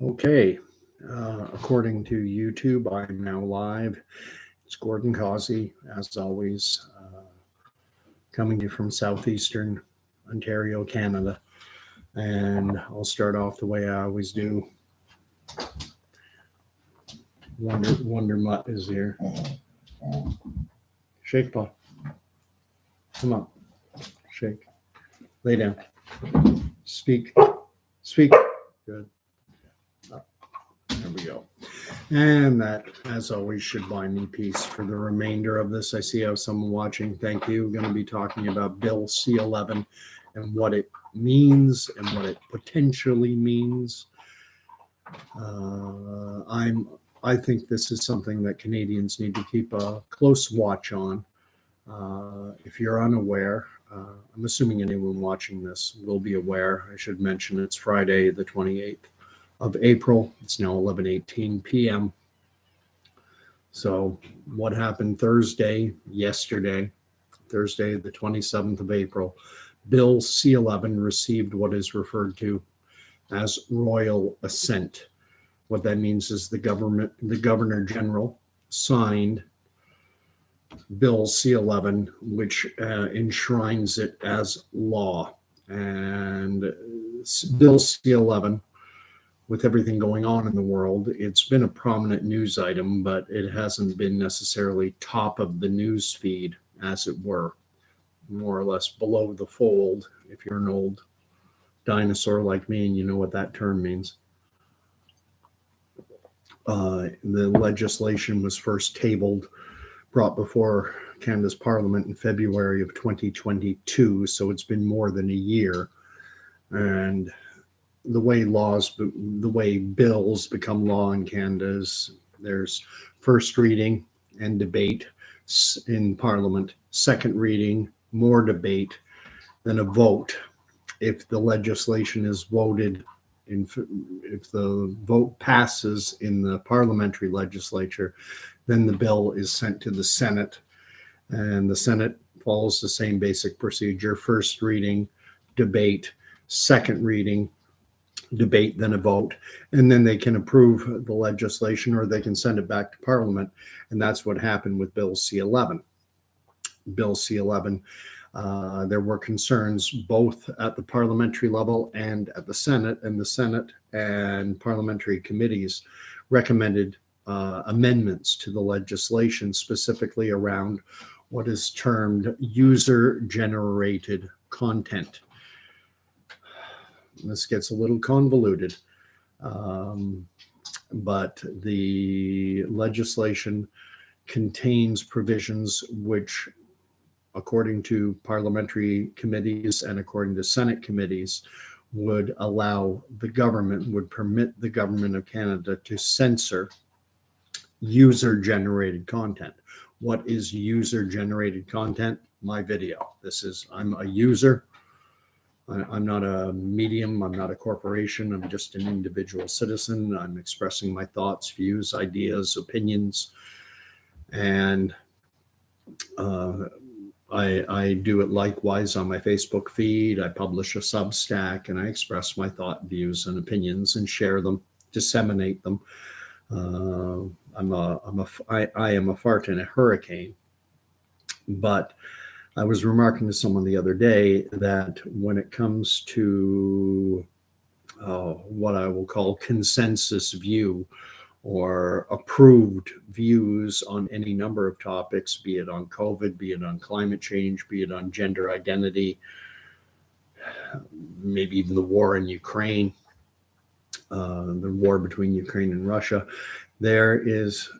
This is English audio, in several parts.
Okay, according to YouTube, I'm now live. It's Gordon Causey, as always, coming to you from southeastern Ontario, Canada. And I'll start off the way I always do. Wonder Mutt is here. Shake, Paul. Come on. Shake. Lay down. Speak. Speak. Good. There we go. And that, as always, should buy me peace for the remainder of this. I see I have someone watching. Thank you. We're going to be talking about Bill C-11 and what it means and what it potentially means. I think this is something that Canadians need to keep a close watch on. If you're unaware, I'm assuming anyone watching this will be aware. I should mention it's Friday, the 28th of April. It's now 11:18 p.m. So what happened yesterday, Thursday, the 27th of April, Bill C-11 received what is referred to as royal assent. What that means is the Governor General signed Bill C-11, which enshrines it as law. And Bill C-11, with everything going on in the world, it's been a prominent news item, but it hasn't been necessarily top of the news feed, as it were, more or less below the fold, if you're an old dinosaur like me and you know what that term means. The legislation was first brought before Canada's Parliament in February of 2022, so it's been more than a year. And the way bills become law in Canada is there's first reading and debate in Parliament, second reading, more debate, then a vote. If the legislation is voted, if the vote passes in the parliamentary legislature, then the bill is sent to the Senate, and the Senate follows the same basic procedure: first reading, debate, second reading, debate, then a vote, and then they can approve the legislation or they can send it back to Parliament. And that's what happened with Bill C-11. Bill C-11, there were concerns both at the parliamentary level and at the Senate, and the Senate and parliamentary committees recommended amendments to the legislation, specifically around what is termed user-generated content. This gets a little convoluted, but the legislation contains provisions which, according to parliamentary committees and according to Senate committees, would permit the government of Canada to censor user-generated content. What is user-generated content? My video. I'm a user. I'm not a medium. I'm not a corporation. I'm just an individual citizen. I'm expressing my thoughts, views, ideas, opinions, and I do it likewise on my Facebook feed. I publish a Substack, and I express my thought, views, and opinions, and share them, disseminate them. I am a fart in a hurricane, but I was remarking to someone the other day that when it comes to what I will call consensus view or approved views on any number of topics, be it on COVID, be it on climate change, be it on gender identity, maybe even the war in Ukraine, the war between Ukraine and Russia, there is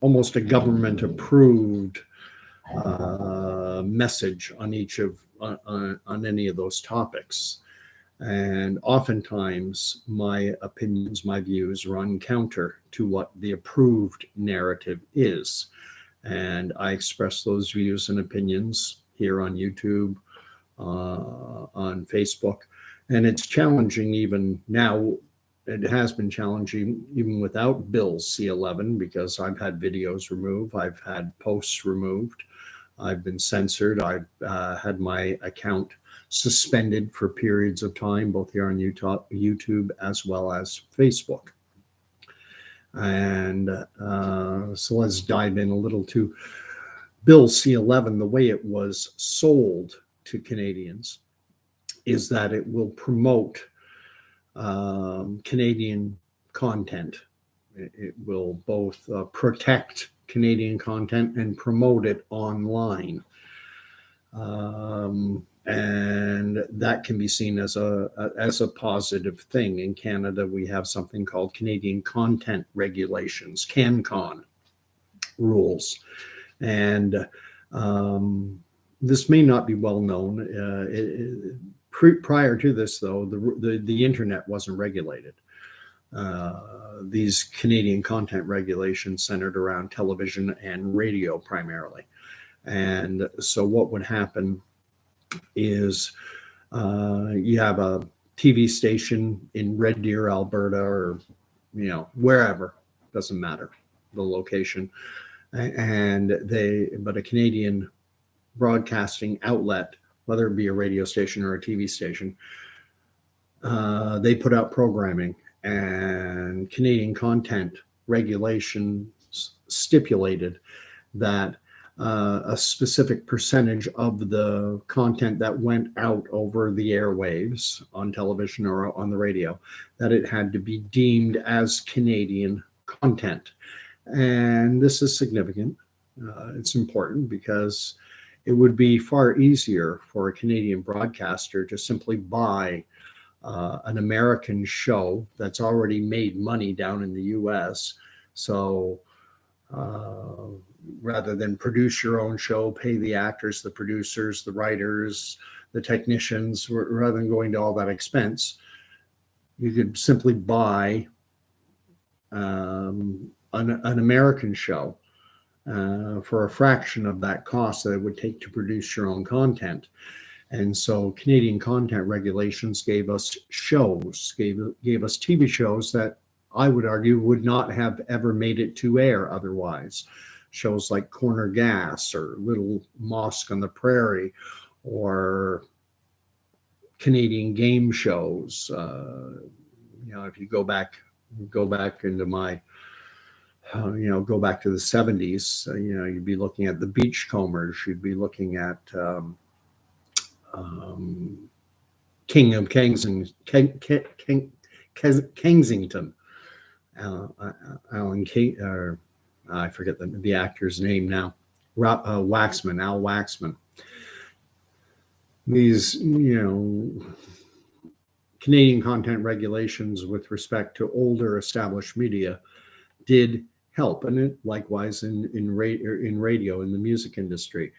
almost a government-approved message on on any of those topics. And oftentimes my opinions, my views run counter to what the approved narrative is. And I express those views and opinions here on YouTube, on Facebook. And it's challenging even now. It has been challenging even without Bill C-11, because I've had videos removed, I've had posts removed, I've been censored, I've had my account suspended for periods of time, both here on YouTube as well as Facebook. And so let's dive in a little to Bill C-11. The way it was sold to Canadians is that it will promote Canadian content. It will both protect Canadian content and promote it online. And that can be seen as a positive thing. In Canada, we have something called Canadian Content Regulations, CanCon rules. And this may not be well known. Prior to this, though, the internet wasn't regulated. These Canadian content regulations centered around television and radio primarily. And so what would happen is you have a TV station in Red Deer, Alberta, or wherever, doesn't matter the location, but a Canadian broadcasting outlet, whether it be a radio station or a TV station, they put out programming, and Canadian content regulations stipulated that a specific percentage of the content that went out over the airwaves on television or on the radio, that it had to be deemed as Canadian content. And this is significant. It's important because it would be far easier for a Canadian broadcaster to simply buy an American show that's already made money down in the US. So rather than produce your own show, pay the actors, the producers, the writers, the technicians, rather than going to all that expense, you could simply buy an American show for a fraction of that cost that it would take to produce your own content. And so Canadian content regulations gave us shows, gave us TV shows that I would argue would not have ever made it to air otherwise. Shows like Corner Gas or Little Mosque on the Prairie, or Canadian game shows. If you go back into my, go back to the 70s, you'd be looking at the Beachcombers, you'd be looking at King of Kensington, Alan King, or I forget the actor's name now, Al Waxman. These, Canadian content regulations with respect to older established media did help, and it likewise in radio, in the music industry.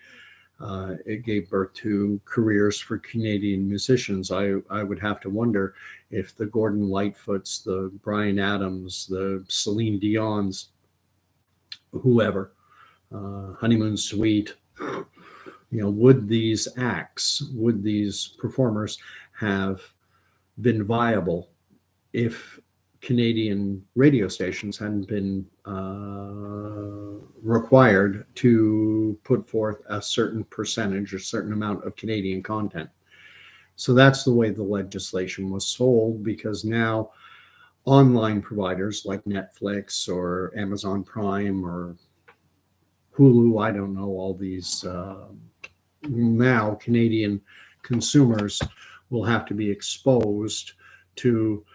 It gave birth to careers for Canadian musicians. I would have to wonder if the Gordon Lightfoots, the Bryan Adams, the Celine Dion's, whoever, Honeymoon Suite, would these acts, would these performers have been viable if Canadian radio stations hadn't been required to put forth a certain percentage or certain amount of Canadian content? So that's the way the legislation was sold, because now online providers like Netflix or Amazon Prime or Hulu, I don't know, all these, now Canadian consumers will have to be exposed to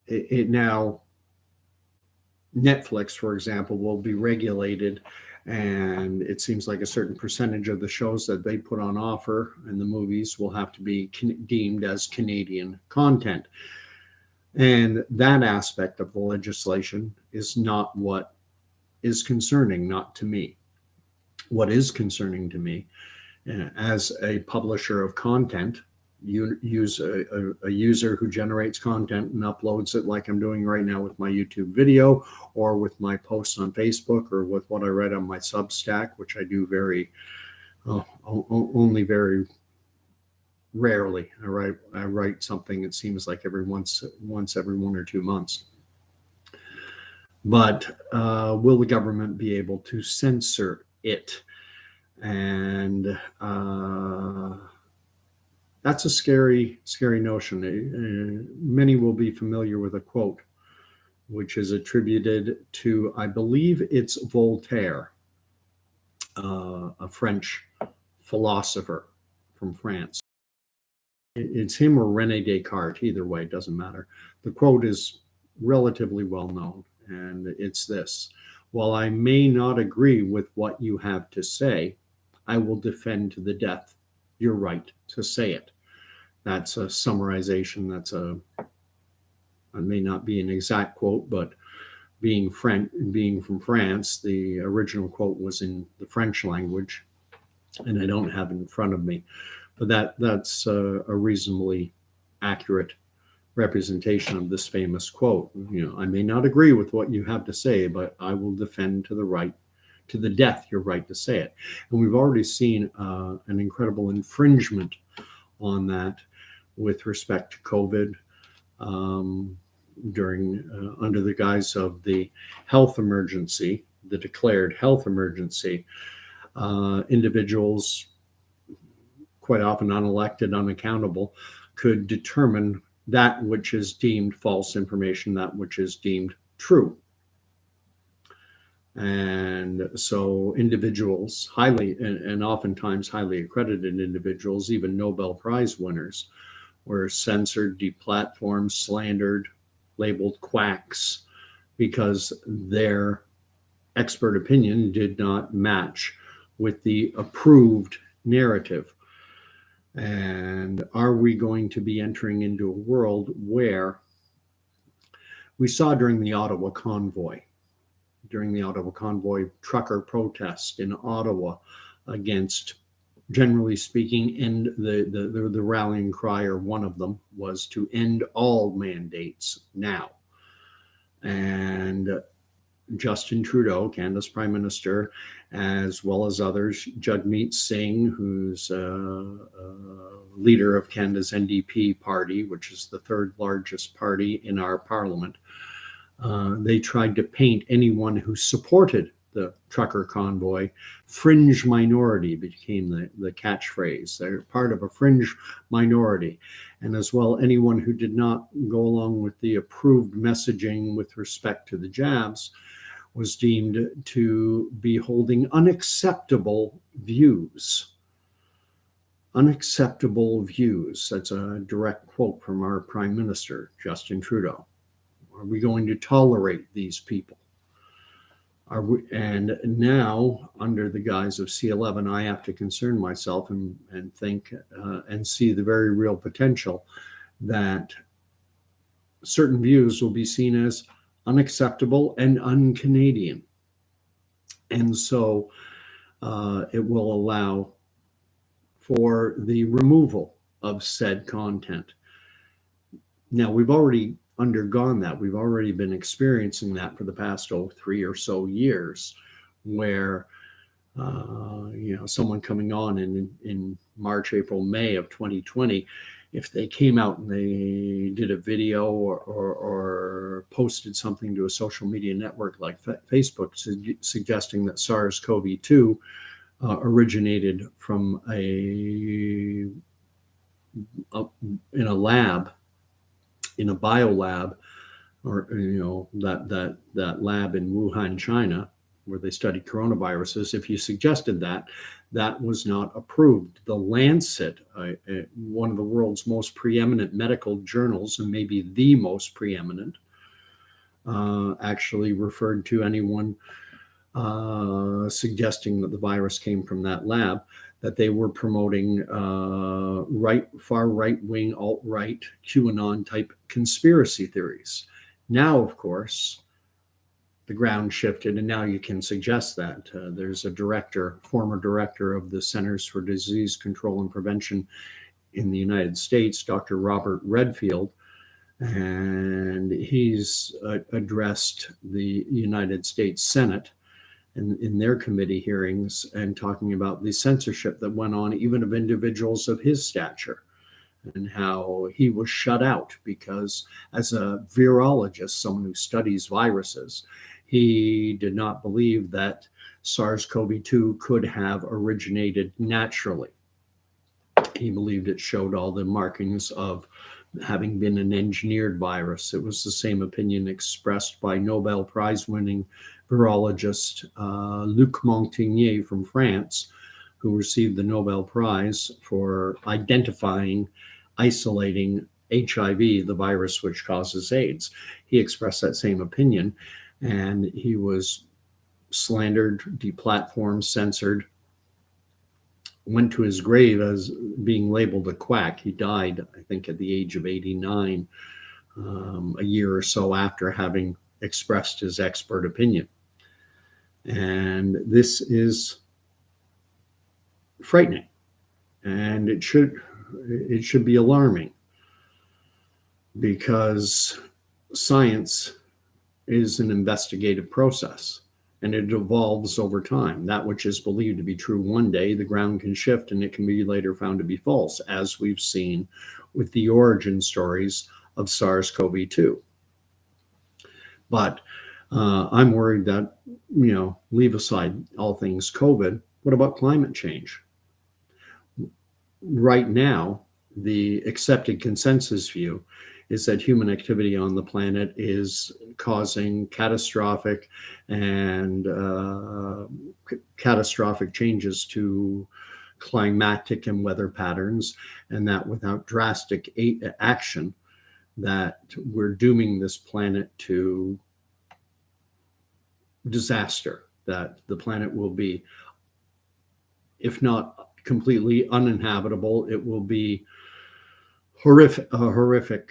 it. Now Netflix, for example, will be regulated, and it seems like a certain percentage of the shows that they put on offer and the movies will have to be deemed as Canadian content. And that aspect of the legislation is not what is concerning, not to me. What is concerning to me, as a publisher of content, you use a user who generates content and uploads it, like I'm doing right now with my YouTube video, or with my posts on Facebook, or with what I write on my Substack, which I do only very rarely. I write something, it seems like once every 1 or 2 months. But will the government be able to censor it? And That's a scary, scary notion. Many will be familiar with a quote, which is attributed to, I believe it's Voltaire, a French philosopher from France. It's him or Rene Descartes, either way, it doesn't matter. The quote is relatively well known, and it's this: while I may not agree with what you have to say, I will defend to the death your right to say it. That's a summarization. It may not be an exact quote, but being from France, the original quote was in the French language, and I don't have it in front of me. But that's a reasonably accurate representation of this famous quote. I may not agree with what you have to say, but I will defend to the death your right to say it. And we've already seen an incredible infringement on that with respect to COVID during under the guise of the health emergency, the declared health emergency. Individuals, quite often unelected, unaccountable, could determine that which is deemed false information, that which is deemed true. And so individuals, highly and oftentimes highly accredited individuals, even Nobel Prize winners, were censored, deplatformed, slandered, labeled quacks because their expert opinion did not match with the approved narrative. And are we going to be entering into a world where we saw during the Ottawa convoy trucker protest in Ottawa against, generally speaking, and the rallying cry, or one of them, was to end all mandates now. And Justin Trudeau, Canada's Prime Minister, as well as others, Jagmeet Singh, who's leader of Canada's NDP party, which is the third largest party in our parliament, they tried to paint anyone who supported the trucker convoy fringe minority, became the catchphrase. They're part of a fringe minority. And as well, anyone who did not go along with the approved messaging with respect to the jabs was deemed to be holding unacceptable views. Unacceptable views. That's a direct quote from our Prime Minister, Justin Trudeau. Are we going to tolerate these people? And now, under the guise of C-11, I have to concern myself and think and see the very real potential that certain views will be seen as unacceptable and un-Canadian. And so it will allow for the removal of said content. Now, we've already undergone that. We've already been experiencing that for the past 3 or so years, where someone coming on in March, April, May of 2020, if they came out and they did a video or posted something to a social media network like Facebook suggesting that SARS-CoV-2 originated from in a lab, in a biolab, or that lab in Wuhan, China, where they studied coronaviruses, if you suggested that, that was not approved. The Lancet, one of the world's most preeminent medical journals, and maybe the most preeminent, actually referred to anyone suggesting that the virus came from that lab, that they were promoting far right-wing, alt-right, QAnon-type conspiracy theories. Now, of course, the ground shifted, and now you can suggest that. There's a former director of the Centers for Disease Control and Prevention in the United States, Dr. Robert Redfield, and he's addressed the United States Senate in their committee hearings and talking about the censorship that went on even of individuals of his stature, and how he was shut out because, as a virologist, someone who studies viruses, he did not believe that SARS-CoV-2 could have originated naturally. He believed it showed all the markings of having been an engineered virus. It was the same opinion expressed by Nobel Prize winning virologist Luc Montagnier from France, who received the Nobel Prize for identifying, isolating HIV, the virus which causes AIDS. He expressed that same opinion, and he was slandered, deplatformed, censored, went to his grave as being labeled a quack. He died, I think, at the age of 89, a year or so after having expressed his expert opinion. And this is frightening, and it should be alarming, because science is an investigative process, and it evolves over time. That which is believed to be true one day, the ground can shift and it can be later found to be false, as we've seen with the origin stories of SARS-CoV-2. But I'm worried that, leave aside all things COVID, what about climate change? Right now, the accepted consensus view is that human activity on the planet is causing catastrophic changes to climatic and weather patterns, and that without drastic action, that we're dooming this planet to disaster, that the planet will be, if not completely uninhabitable, it will be a horrific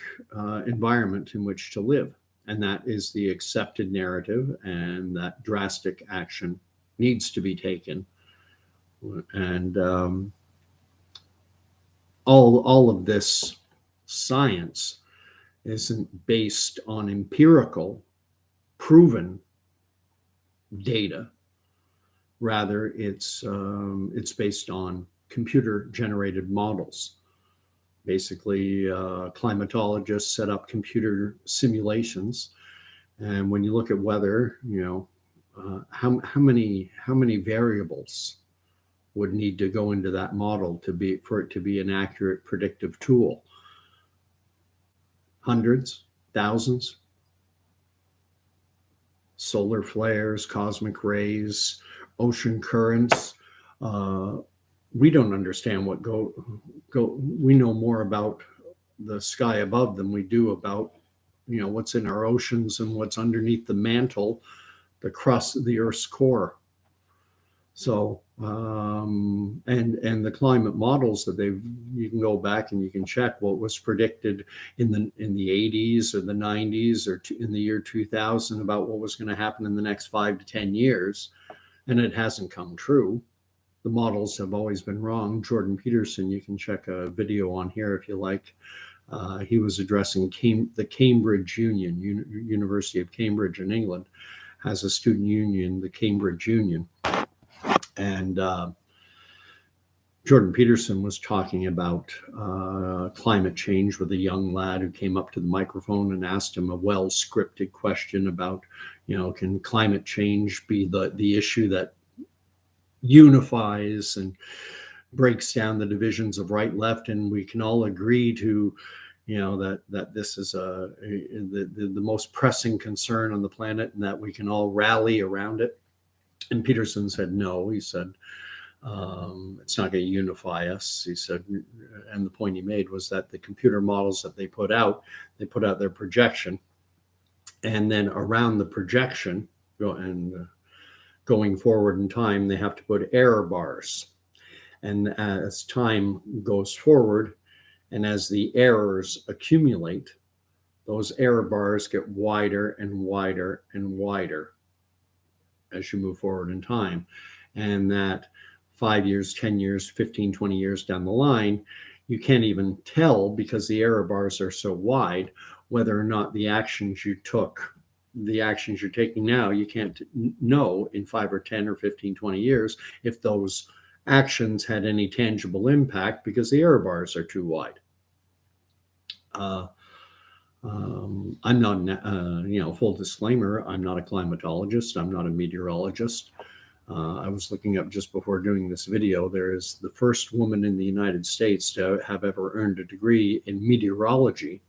environment in which to live. And that is the accepted narrative, and that drastic action needs to be taken. And all of this science isn't based on empirical, proven data. Rather, it's based on computer-generated models. Basically, climatologists set up computer simulations, and when you look at weather, how many variables would need to go into that model for it to be an accurate predictive tool? Hundreds, thousands. Solar flares, cosmic rays, ocean currents. We don't understand what we know more about the sky above than we do about, what's in our oceans and what's underneath the mantle, the crust of the Earth's core. So, and the climate models that you can go back and you can check what was predicted in the 80s or the 90s or in the year 2000 about what was going to happen in the next 5 to 10 years, and it hasn't come true. The models have always been wrong. Jordan Peterson, you can check a video on here if you like. He was addressing the Cambridge Union, University of Cambridge in England, has a student union, the Cambridge Union. And Jordan Peterson was talking about climate change with a young lad who came up to the microphone and asked him a well-scripted question about, can climate change be the issue that unifies and breaks down the divisions of right, left, and we can all agree to, that this is the most pressing concern on the planet, and that we can all rally around it. And Peterson said no. He said it's not going to unify us. He said, and the point he made was that the computer models that they put out their projection, and then around the projection, going forward in time, they have to put error bars. And as time goes forward, and as the errors accumulate, those error bars get wider and wider and wider as you move forward in time. And that 5 years, 10 years, 15, 20 years down the line, you can't even tell, because the error bars are so wide, whether or not the actions you took, the actions you're taking now, you can't know in 5 or 10 or 15, 20 years if those actions had any tangible impact, because the error bars are too wide. I'm not, full disclaimer, I'm not a climatologist, I'm not a meteorologist. I was looking up just before doing this video. There is the first woman in the United States to have ever earned a degree in meteorology.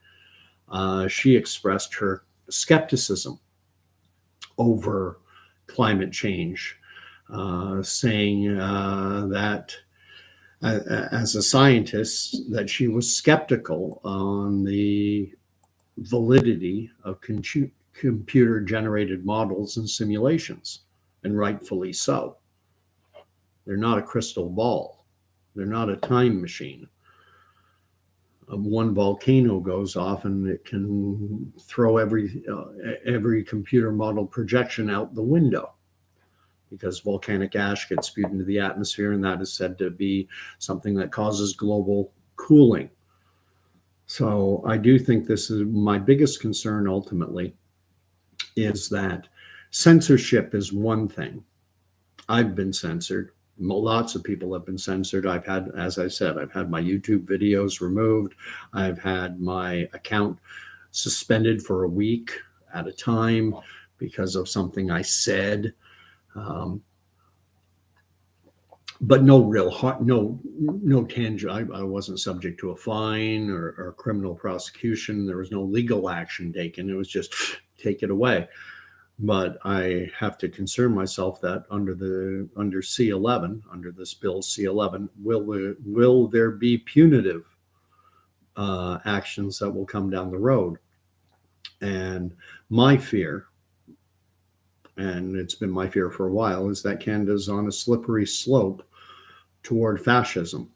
She expressed her skepticism over climate change, saying that as a scientist, that she was skeptical on the validity of computer generated models and simulations, and rightfully so. They're not a crystal ball. They're not a time machine. One volcano goes off and it can throw every computer model projection out the window, because volcanic ash gets spewed into the atmosphere, and that is said to be something that causes global cooling. So I do think this is my biggest concern ultimately, is that censorship is one thing. I've been censored. Lots of people have been censored. I've had, as I said, I've had my YouTube videos removed. I've had my account suspended for a week at a time because of something I said. But no real no tangible. I wasn't subject to a fine or criminal prosecution. There was no legal action taken. It was just take it away. But I have to concern myself that under C-11, under this bill C-11, will there be punitive actions that will come down the road? And my fear, and it's been my fear for a while, is that Canada's on a slippery slope toward fascism.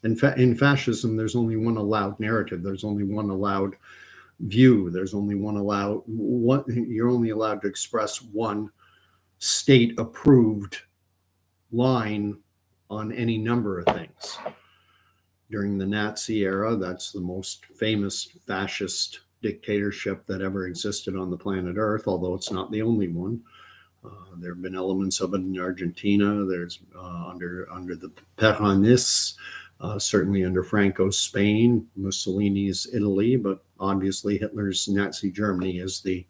In fascism, there's only one allowed narrative. There's only one allowed view. There's only you're only allowed to express one state approved line on any number of things. During the Nazi era, that's the most famous fascist dictatorship that ever existed on the planet Earth, although it's not the only one. There have been elements of it in Argentina. There's under the Peronists, certainly under Franco's Spain, Mussolini's Italy, but obviously Hitler's Nazi Germany is the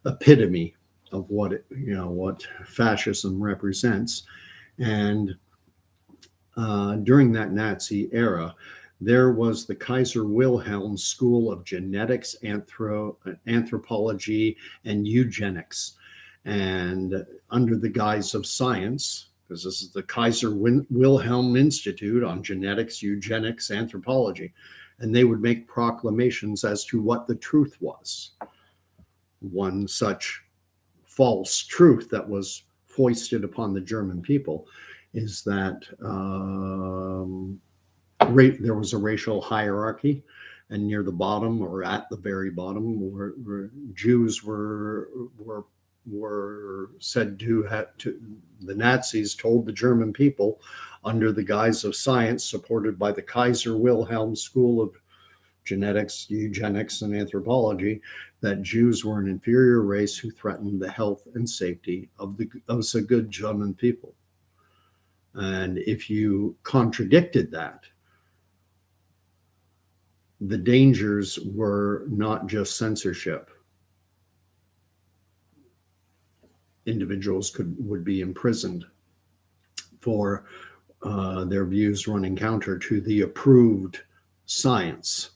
epitome of what fascism represents. And during that Nazi era, there was the Kaiser Wilhelm School of Genetics, Anthropology, and Eugenics. And under the guise of science, because this is the Kaiser Wilhelm Institute on Genetics, Eugenics, Anthropology, and they would make proclamations as to what the truth was. One such false truth that was foisted upon the German people is that there was a racial hierarchy, and near the bottom, or at the very bottom, where Jews were said to have to, the Nazis told the German people, under the guise of science supported by the Kaiser Wilhelm School of Genetics, Eugenics, and Anthropology, that Jews were an inferior race who threatened the health and safety of the good German people. And if you contradicted that, the dangers were not just censorship. Individuals would be imprisoned for their views running counter to the approved science.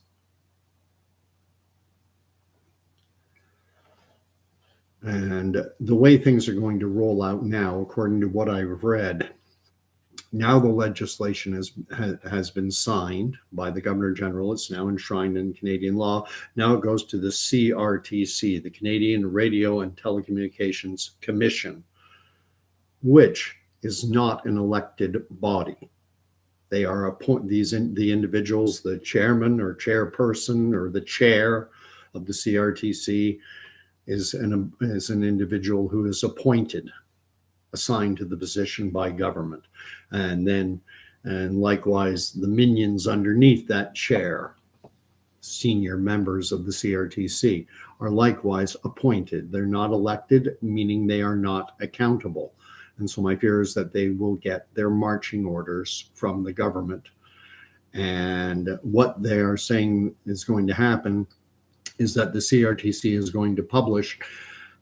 And the way things are going to roll out now, according to what I've read, now the legislation has been signed by the Governor General. It's now enshrined in Canadian law. Now it goes to the CRTC, the Canadian Radio and Telecommunications Commission, which is not an elected body. They are the individuals, the chairman or chairperson or the chair of the CRTC is an individual who is appointed, assigned to the position by government. And likewise, the minions underneath that chair, senior members of the CRTC, are likewise appointed. They're not elected, meaning they are not accountable. And so my fear is that they will get their marching orders from the government. And what they are saying is going to happen is that the CRTC is going to publish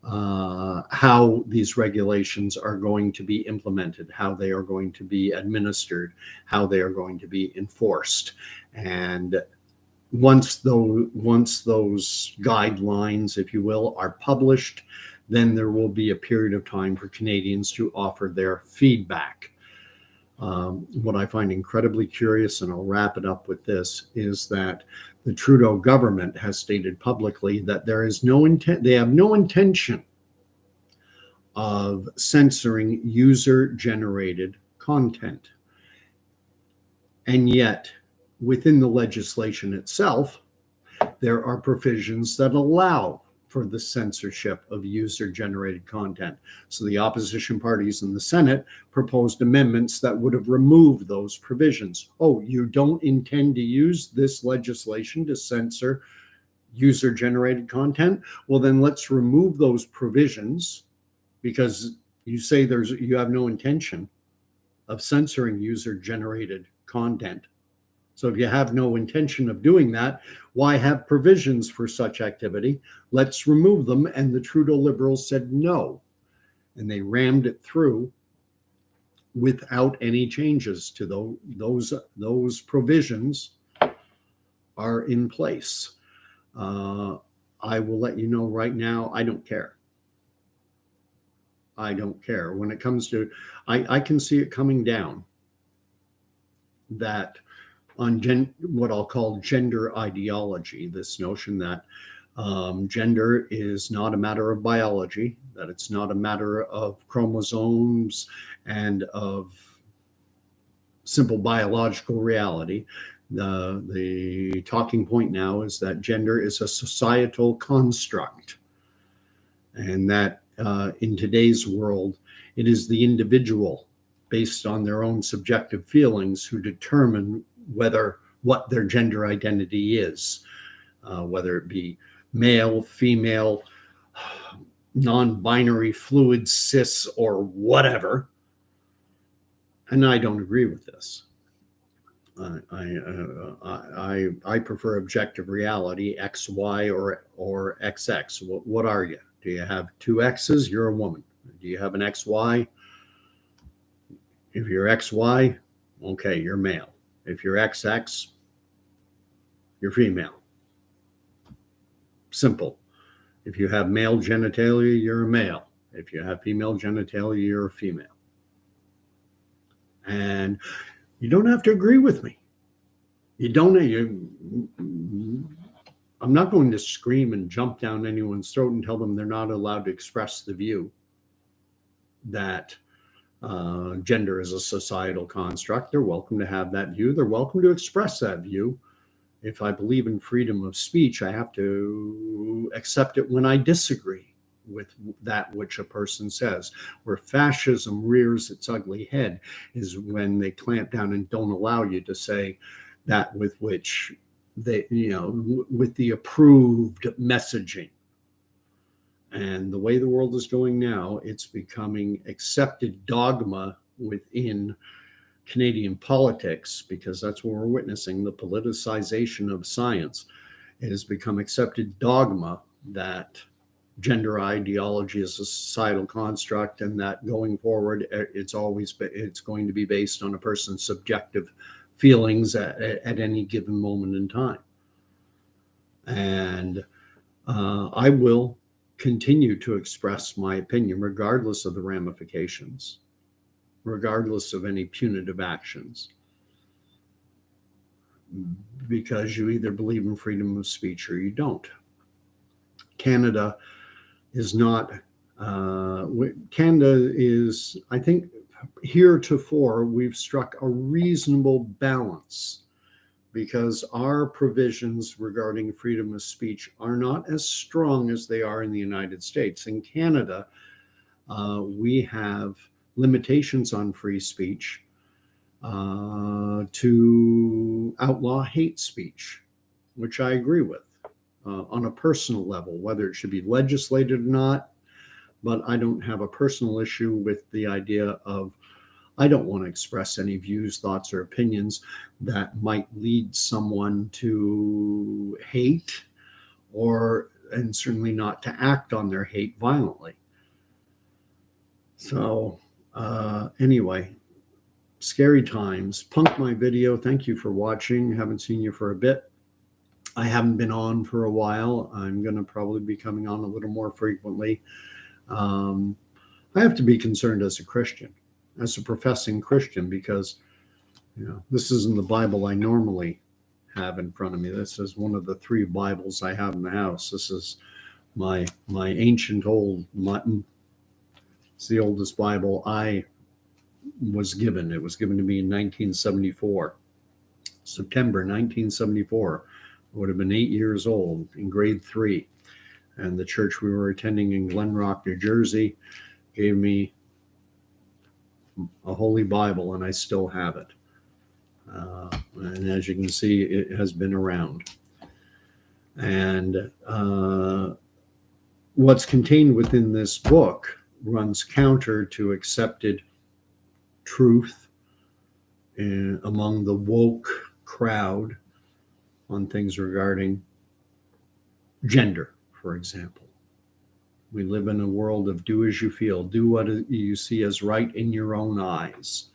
how these regulations are going to be implemented, how they are going to be administered, how they are going to be enforced. And once those guidelines, if you will, are published, then there will be a period of time for Canadians to offer their feedback. What I find incredibly curious, and I'll wrap it up with this, is that the Trudeau government has stated publicly that there is no intent, they have no intention of censoring user-generated content. And yet, within the legislation itself, there are provisions that allow for the censorship of user-generated content. So the opposition parties in the Senate proposed amendments that would have removed those provisions. Oh, you don't intend to use this legislation to censor user-generated content? Well, then let's remove those provisions, because you say you have no intention of censoring user-generated content. So if you have no intention of doing that, why have provisions for such activity? Let's remove them. And the Trudeau Liberals said no. And they rammed it through without any changes to those provisions are in place. I will let you know right now, I don't care. I don't care. When it comes to, I can see it coming down that on what I'll call gender ideology, this notion that gender is not a matter of biology, that it's not a matter of chromosomes and of simple biological reality. The talking point now is that gender is a societal construct, and that in today's world, it is the individual, based on their own subjective feelings, who determine what their gender identity is, whether it be male, female, non-binary, fluid, cis, or whatever. And I don't agree with this. I prefer objective reality, X, Y, or XX. What are you? Do you have two X's? You're a woman. Do you have an XY? If you're XY, okay, you're male. If you're XX, you're female. Simple. If you have male genitalia, you're a male. If you have female genitalia, you're a female. And you don't have to agree with me. I'm not going to scream and jump down anyone's throat and tell them they're not allowed to express the view that gender is a societal construct. They're welcome to have that view. They're welcome to express that view. If I believe in freedom of speech, I have to accept it when I disagree with that which a person says. Where fascism rears its ugly head is when they clamp down and don't allow you to say that with which they, with the approved messaging. And the way the world is going now, it's becoming accepted dogma within Canadian politics, because that's what we're witnessing, the politicization of science. It has become accepted dogma that gender ideology is a societal construct, and that going forward, it's going to be based on a person's subjective feelings at any given moment in time. And I will continue to express my opinion regardless of the ramifications, regardless of any punitive actions, because you either believe in freedom of speech or you don't. Canada is not, Canada is, I think, heretofore we've struck a reasonable balance, because our provisions regarding freedom of speech are not as strong as they are in the United States. In Canada, we have limitations on free speech to outlaw hate speech, which I agree with on a personal level, whether it should be legislated or not. But I don't have a personal issue with the idea of, I don't want to express any views, thoughts, or opinions that might lead someone to hate or and certainly not to act on their hate violently. So anyway, scary times. Punk my video. Thank you for watching. Haven't seen you for a bit. I haven't been on for a while. I'm going to probably be coming on a little more frequently. I have to be concerned as a Christian, as a professing Christian, because this isn't the Bible I normally have in front of me. This is one of the 3 Bibles I have in the house. This is my ancient it's the oldest Bible I was given. It was given to me in 1974, September 1974. I would have been 8 years old, in grade 3. And the church we were attending in Glen Rock, New Jersey, gave me a Holy Bible, and I still have it. And as you can see, it has been around. And what's contained within this book runs counter to accepted truth among the woke crowd on things regarding gender, for example. We live in a world of do as you feel, do what you see as right in your own eyes.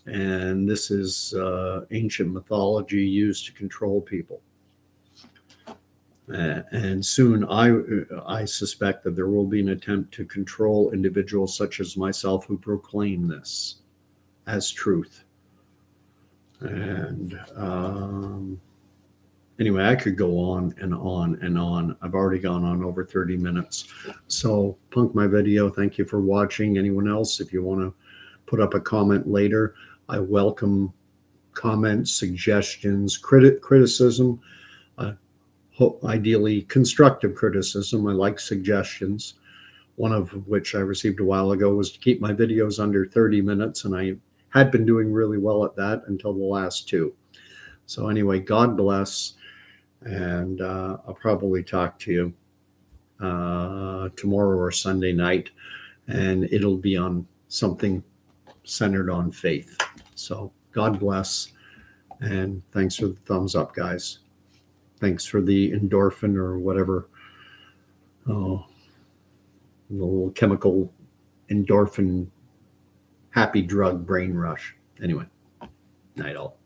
And this is ancient mythology used to control people. And soon I suspect that there will be an attempt to control individuals such as myself who proclaim this as truth. And anyway, I could go on and on and on. I've already gone on over 30 minutes. So punk my video. Thank you for watching. Anyone else, if you want to put up a comment later, I welcome comments, suggestions, criticism, ideally constructive criticism. I like suggestions, one of which I received a while ago was to keep my videos under 30 minutes, and I had been doing really well at that until the last 2. So anyway, God bless, and I'll probably talk to you tomorrow or Sunday night, and it'll be on something centered on faith. So God bless, and thanks for the thumbs up, guys. Thanks for the endorphin or whatever, the little chemical endorphin happy drug brain rush. Anyway, night all.